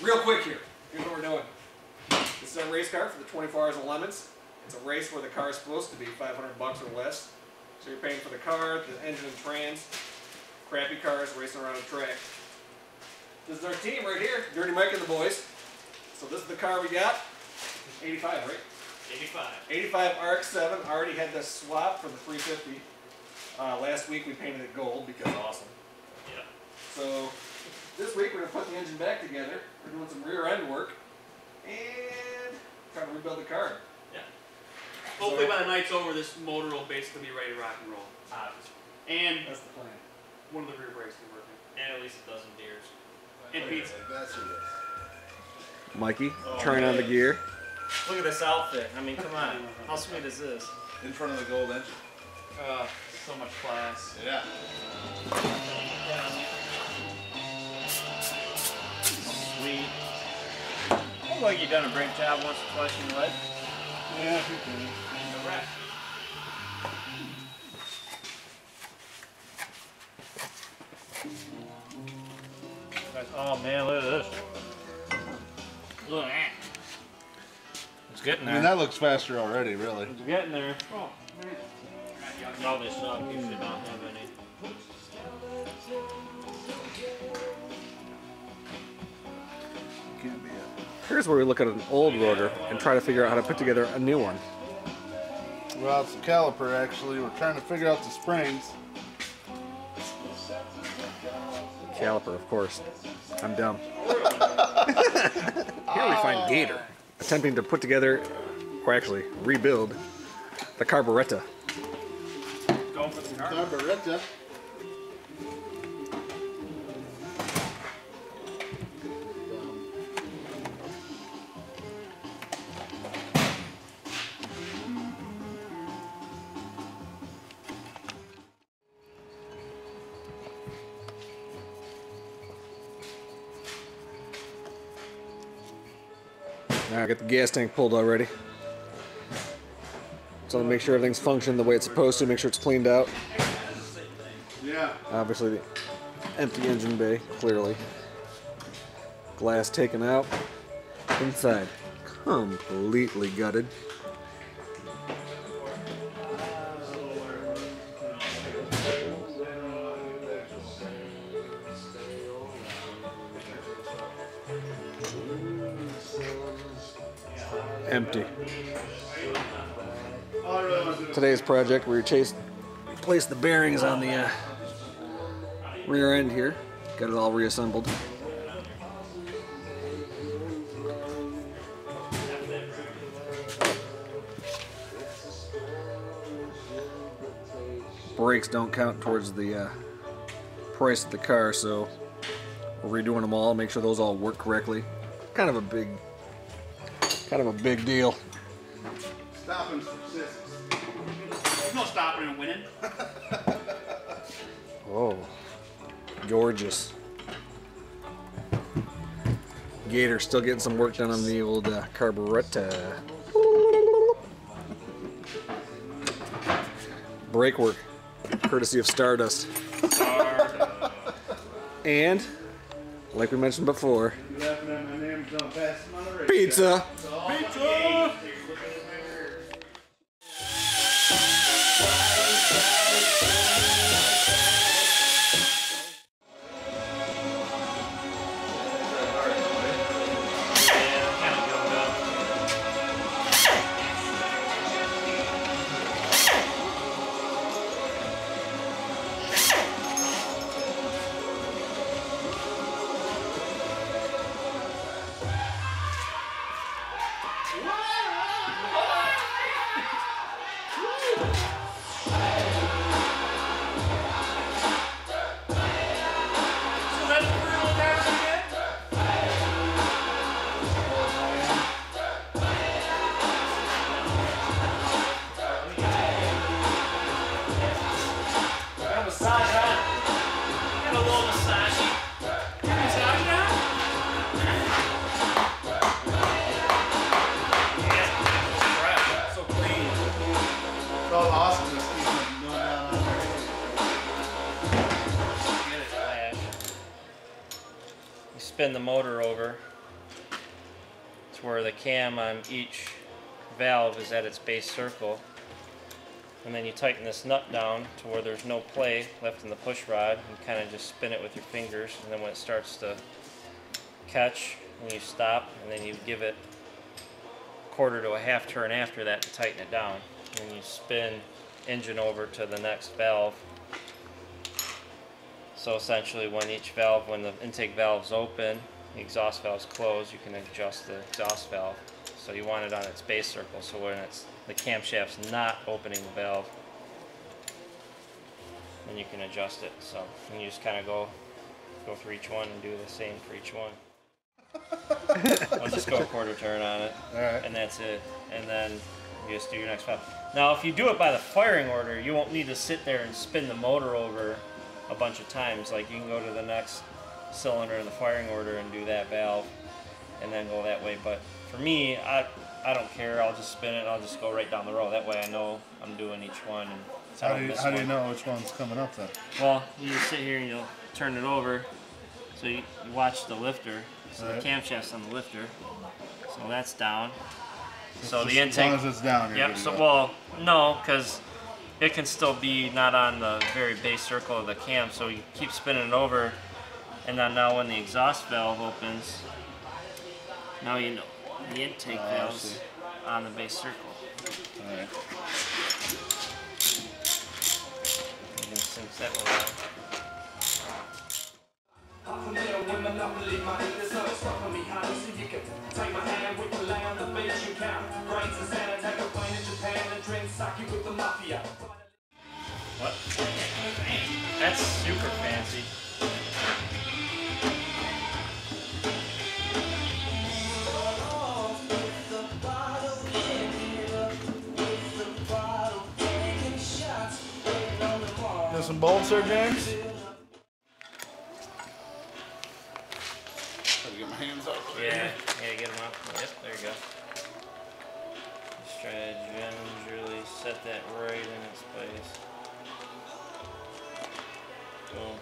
Real quick here, here's what we're doing. This is a race car for the 24 Hours of Lemons. It's a race where the car is supposed to be $500 or less. So you're paying for the car, the engine and trans, crappy cars racing around a track. This is our team right here, Dirty Mike and the boys. So this is the car we got. 85, right? 85. 85 RX-7. Already had this swap for the 350. Last week we painted it gold because awesome. Yeah. So this week we're going to put the engine back together. We're doing some rear end work and trying to rebuild the car. Yeah. Hopefully by the night's over, this motor will basically be ready to rock and roll. Obviously. And that's the plan. One of the rear brakes will be working. And at least a dozen gears. And pizza. Mikey, trying on the gear. Look at this outfit. I mean, come on. How sweet is this? In front of the gold engine. So much class. Yeah. Sweet. Looks like you've done a great job once or twice in your life. Yeah, I think All right. Oh man, look at this. Look at that. It's getting there. I mean, that looks faster already, really. It's getting there. Oh, man. All this suck. You should not have any. Can't be it. Here's where we look at an old rotor and try to figure out how to put together a new one. Well, it's a caliper, actually. We're trying to figure out the springs. Caliper, of course. I'm dumb. Here we find Gator, attempting to put together, or actually rebuild, the carburettor. Going for the car. Carburettor. Now get the gas tank pulled already. So make sure everything's functioning the way it's supposed to, make sure it's cleaned out. Yeah. Obviously the empty engine bay, clearly. Glass taken out. Inside, completely gutted. Empty. Today's project, we replaced the bearings on the rear end here. Got it all reassembled. Brakes don't count towards the price of the car, so we're redoing them all, make sure those all work correctly. Kind of a big deal. Stopping for six. There's no stopping and winning. Whoa, gorgeous. Gator still getting some work done on the old carburettor. Brake work, courtesy of Stardust. And, like we mentioned before, pizza. Pizza! Spin the motor over, to where the cam on each valve is at its base circle. And then you tighten this nut down to where there's no play left in the push rod. You kind of just spin it with your fingers, and then when it starts to catch, and you stop, and then you give it a quarter to a half turn after that to tighten it down. And then you spin engine over to the next valve. So essentially when each valve, when the intake valve's open, the exhaust valve's closed, you can adjust the exhaust valve. So you want it on its base circle, so when it's the camshaft's not opening the valve, then you can adjust it. So and you just kind of go through each one and do the same for each one. I'll just go a quarter turn on it, Alright. and that's it. And then you just do your next valve. Now, if you do it by the firing order, you won't need to sit there and spin the motor over a bunch of times. Like you can go to the next cylinder in the firing order and do that valve, and then go that way. But for me, I don't care. I'll just spin it and I'll just go right down the row. That way I know I'm doing each one. And so How do you know which one's coming up then? Well, you just sit here and you'll turn it over. So you watch the lifter. So Right. the camshaft's on the lifter. So that's down. So Just the as long intake. as it's down, you're Yep. good to So go. well, no, because it can still be not on the very base circle of the cam. So you keep spinning it over, and then now when the exhaust valve opens, now you know the intake I valve's see. on the base circle. Alright. You can sense that one out. What? That's super fancy. Got some bolts there, James? Gotta get my hands up. Yeah, get them up. Yep, there you go. Just try to gingerly set that right in its place. Boom.